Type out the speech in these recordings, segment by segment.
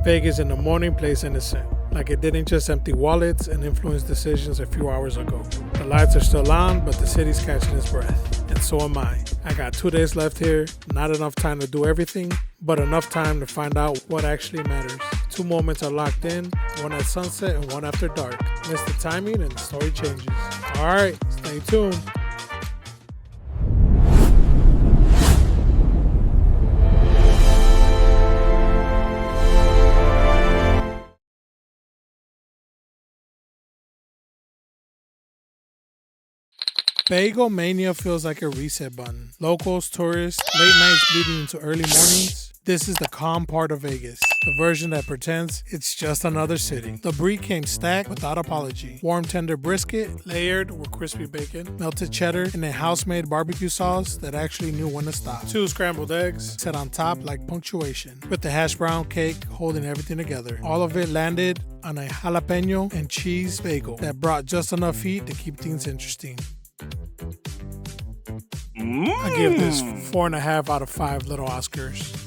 Vegas in the morning plays innocent, like it didn't just empty wallets and influence decisions a few hours ago. The lights are still on, but the city's catching its breath, and so am I. I got 2 days left here, not enough time to do everything, but enough time to find out what actually matters. 2 moments are locked in, one at sunset and one after dark. Miss the timing and the story changes. Alright, stay tuned. Bagelmania feels like a reset button. Locals, tourists, late nights bleeding into early mornings. This is the calm part of Vegas, the version that pretends it's just another city. The brie came stacked without apology. Warm tender brisket, layered with crispy bacon, melted cheddar, and a house-made barbecue sauce that actually knew when to stop. 2 scrambled eggs set on top like punctuation, with the hash brown cake holding everything together. All of it landed on a jalapeno and cheese bagel that brought just enough heat to keep things interesting. I give this 4.5 out of 5 little Oscars.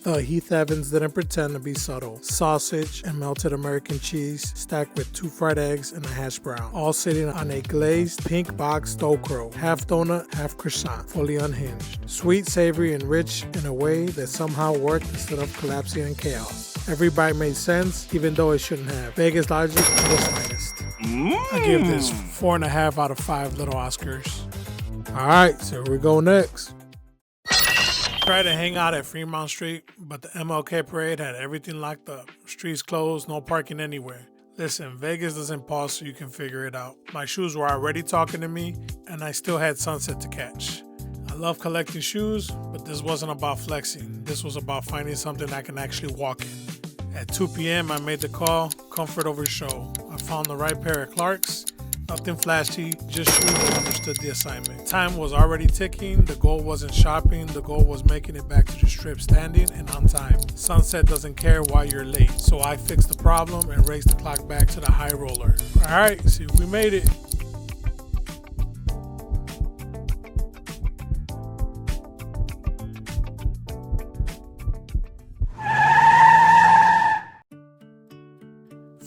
The Heath Evans didn't pretend to be subtle. Sausage and melted American cheese stacked with 2 fried eggs and a hash brown, all sitting on a glazed pink box dough crow, half donut, half croissant, fully unhinged. Sweet, savory, and rich in a way that somehow worked instead of collapsing in chaos. Every bite made sense, even though it shouldn't have. Vegas logic at its finest. I give this 4.5 out of 5 little Oscars. Alright, so here we go next. Tried to hang out at Fremont Street, but the MLK parade had everything locked up. Streets closed, no parking anywhere. Listen, Vegas doesn't pause so you can figure it out. My shoes were already talking to me, and I still had sunset to catch. I love collecting shoes, but this wasn't about flexing. This was about finding something I can actually walk in. At 2 p.m., I made the call, comfort over show. I found the right pair of Clarks. Nothing flashy, just shoes that understood the assignment. Time was already ticking, the goal wasn't shopping, the goal was making it back to the strip standing and on time. Sunset doesn't care why you're late, so I fixed the problem and raised the clock back to the high roller. Alright, see, we made it.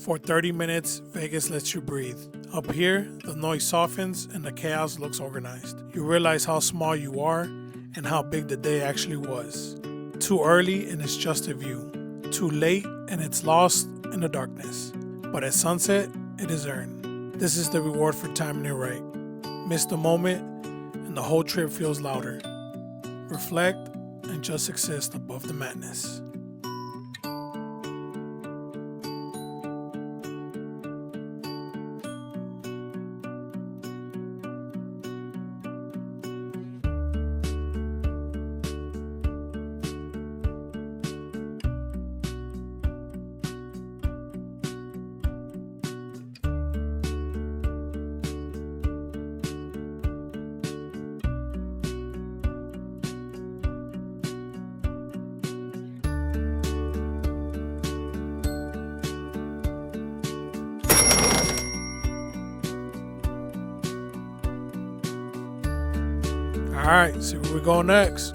For 30 minutes, Vegas lets you breathe. Up here, the noise softens and the chaos looks organized. You realize how small you are and how big the day actually was. Too early and it's just a view. Too late and it's lost in the darkness. But at sunset, it is earned. This is the reward for timing it right. Miss the moment and the whole trip feels louder. Reflect and just exist above the madness. Alright, see where we go next.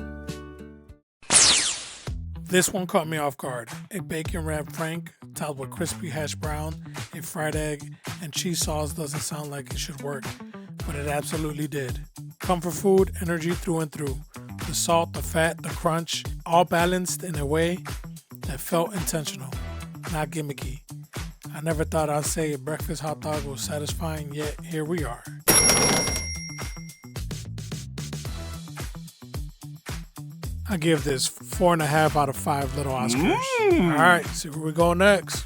This one caught me off guard. A bacon wrapped frank topped with crispy hash brown, a fried egg, and cheese sauce doesn't sound like it should work, but it absolutely did. Comfort food, energy through and through. The salt, the fat, the crunch, all balanced in a way that felt intentional, not gimmicky. I never thought I'd say a breakfast hot dog was satisfying, yet here we are. I give this 4.5 out of 5 little Oscars. Alright, see where we go next.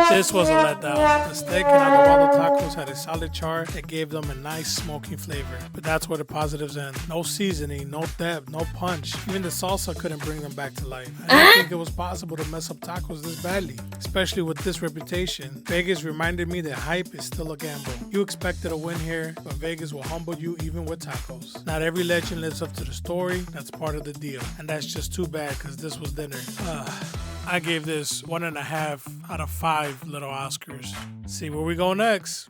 This was a letdown. The steak and adobado tacos had a solid char that gave them a nice smoky flavor. But that's where the positives end. No seasoning, no depth, no punch. Even the salsa couldn't bring them back to life. I didn't think it was possible to mess up tacos this badly, especially with this reputation. Vegas reminded me that hype is still a gamble. You expected a win here, but Vegas will humble you even with tacos. Not every legend lives up to the story. That's part of the deal. And that's just too bad because this was dinner. I gave this 1.5 out of 5 little Oscars. See where we go next.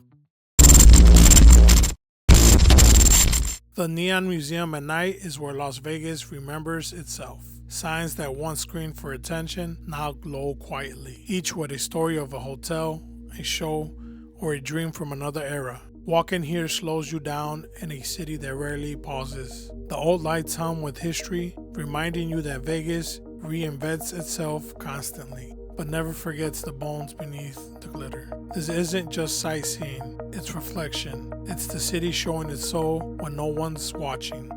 The Neon Museum at night is where Las Vegas remembers itself. Signs that once screamed for attention now glow quietly, each with a story of a hotel, a show, or a dream from another era. Walking here slows you down in a city that rarely pauses. The old lights hum with history, reminding you that Vegas reinvents itself constantly, but never forgets the bones beneath the glitter. This isn't just sightseeing, it's reflection. It's the city showing its soul when no one's watching.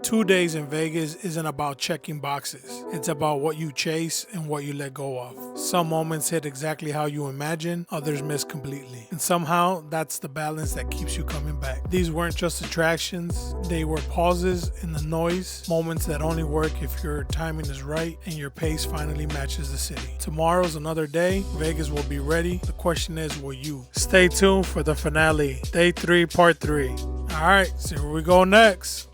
Two days in Vegas isn't about checking boxes. It's about what you chase and what you let go of. Some moments hit exactly how you imagine, others miss completely. And somehow, that's the balance that keeps you coming back. These weren't just attractions, they were pauses in the noise, moments that only work if your timing is right and your pace finally matches the city. Tomorrow's another day, Vegas will be ready. The question is, will you? Stay tuned for the finale, Day 3, Part 3. Alright, see where we go next.